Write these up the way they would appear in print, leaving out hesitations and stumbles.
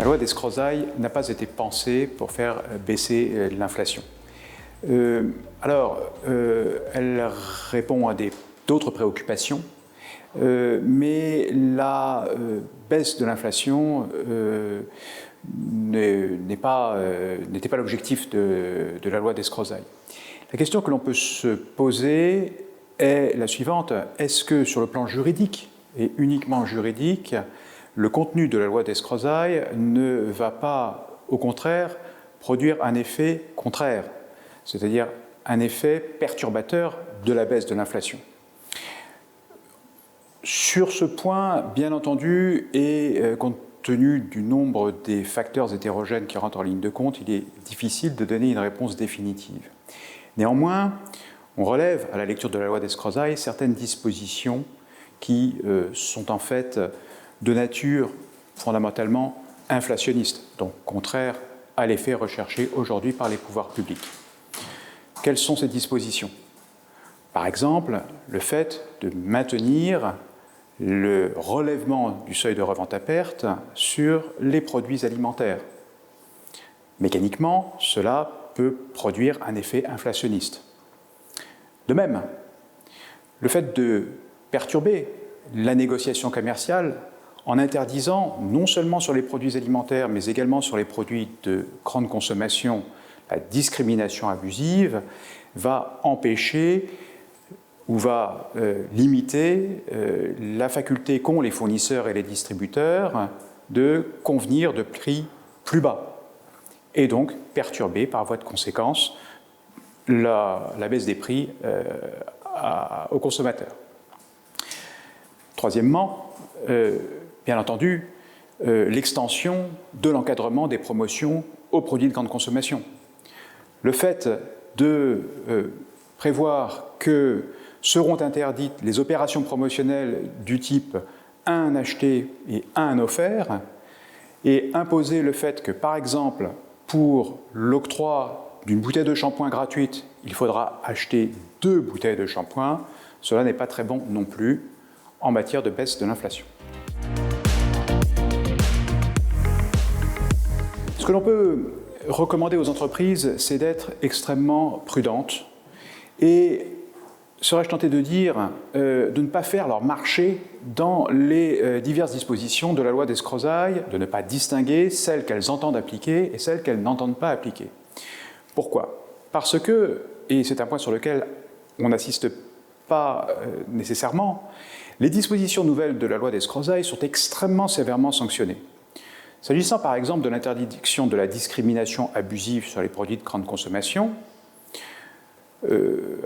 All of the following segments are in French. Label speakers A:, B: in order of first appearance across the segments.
A: loi d'Escrozaille n'a pas été pensée pour faire baisser l'inflation. Elle répond à d'autres préoccupations, mais la baisse de l'inflation n'était pas l'objectif de la loi d'Escrozaille. La question que l'on peut se poser est la suivante: est-ce que sur le plan juridique, et uniquement juridique, le contenu de la loi d'Escrozaille ne va pas, au contraire, produire un effet contraire, c'est-à-dire un effet perturbateur de la baisse de l'inflation? Sur ce point, bien entendu, et compte tenu du nombre des facteurs hétérogènes qui rentrent en ligne de compte, il est difficile de donner une réponse définitive. Néanmoins, on relève à la lecture de la loi d'Escrozaille certaines dispositions qui sont en fait de nature fondamentalement inflationniste, donc contraire à l'effet recherché aujourd'hui par les pouvoirs publics. Quelles sont ces dispositions? Par exemple, le fait de maintenir le relèvement du seuil de revente à perte sur les produits alimentaires. Mécaniquement, cela peut produire un effet inflationniste. De même, le fait de perturber la négociation commerciale en interdisant non seulement sur les produits alimentaires, mais également sur les produits de grande consommation, la discrimination abusive, va empêcher ou va limiter la faculté qu'ont les fournisseurs et les distributeurs de convenir de prix plus bas, et donc perturber par voie de conséquence la baisse des prix aux consommateurs. Troisièmement, bien entendu, l'extension de l'encadrement des promotions aux produits de grande consommation. Le fait de prévoir que seront interdites les opérations promotionnelles du type un acheté et un offert, et imposer le fait que, par exemple, pour l'octroi d'une bouteille de shampoing gratuite, il faudra acheter 2 bouteilles de shampoing, cela n'est pas très bon non plus en matière de baisse de l'inflation. Ce que l'on peut recommander aux entreprises, c'est d'être extrêmement prudentes et, serais-je tenté de dire, de ne pas faire leur marché dans les diverses dispositions de la loi d'Escrozaille, de ne pas distinguer celles qu'elles entendent appliquer et celles qu'elles n'entendent pas appliquer. Pourquoi? Parce que, et c'est un point sur lequel on n'assiste pas nécessairement, les dispositions nouvelles de la loi d'Escrozaille sont extrêmement sévèrement sanctionnées. S'agissant par exemple de l'interdiction de la discrimination abusive sur les produits de grande consommation,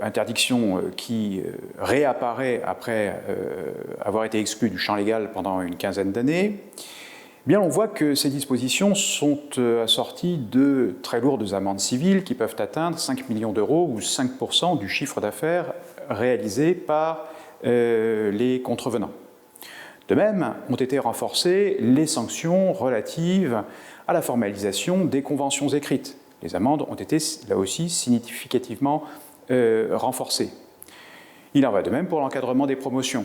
A: interdiction qui réapparaît après avoir été exclue du champ légal pendant une quinzaine d'années, eh bien on voit que ces dispositions sont assorties de très lourdes amendes civiles qui peuvent atteindre 5 millions d'euros ou 5% du chiffre d'affaires réalisé par les contrevenants. De même, ont été renforcées les sanctions relatives à la formalisation des conventions écrites. Les amendes ont été, là aussi, significativement renforcées. Il en va de même pour l'encadrement des promotions.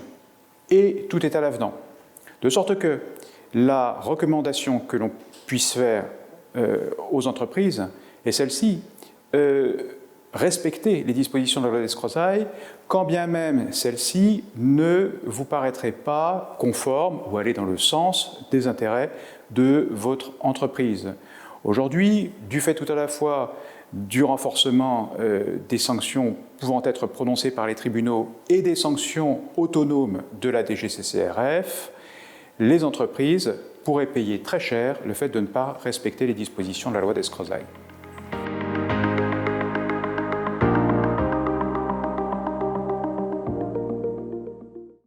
A: Et tout est à l'avenant. De sorte que la recommandation que l'on puisse faire aux entreprises est celle-ci: respectez les dispositions de la loi d'Escrozaille, quand bien même celles-ci ne vous paraîtraient pas conformes ou aller dans le sens des intérêts de votre entreprise. Aujourd'hui, du fait tout à la fois du renforcement des sanctions pouvant être prononcées par les tribunaux et des sanctions autonomes de la DGCCRF, les entreprises pourraient payer très cher le fait de ne pas respecter les dispositions de la loi d'Escrozaille.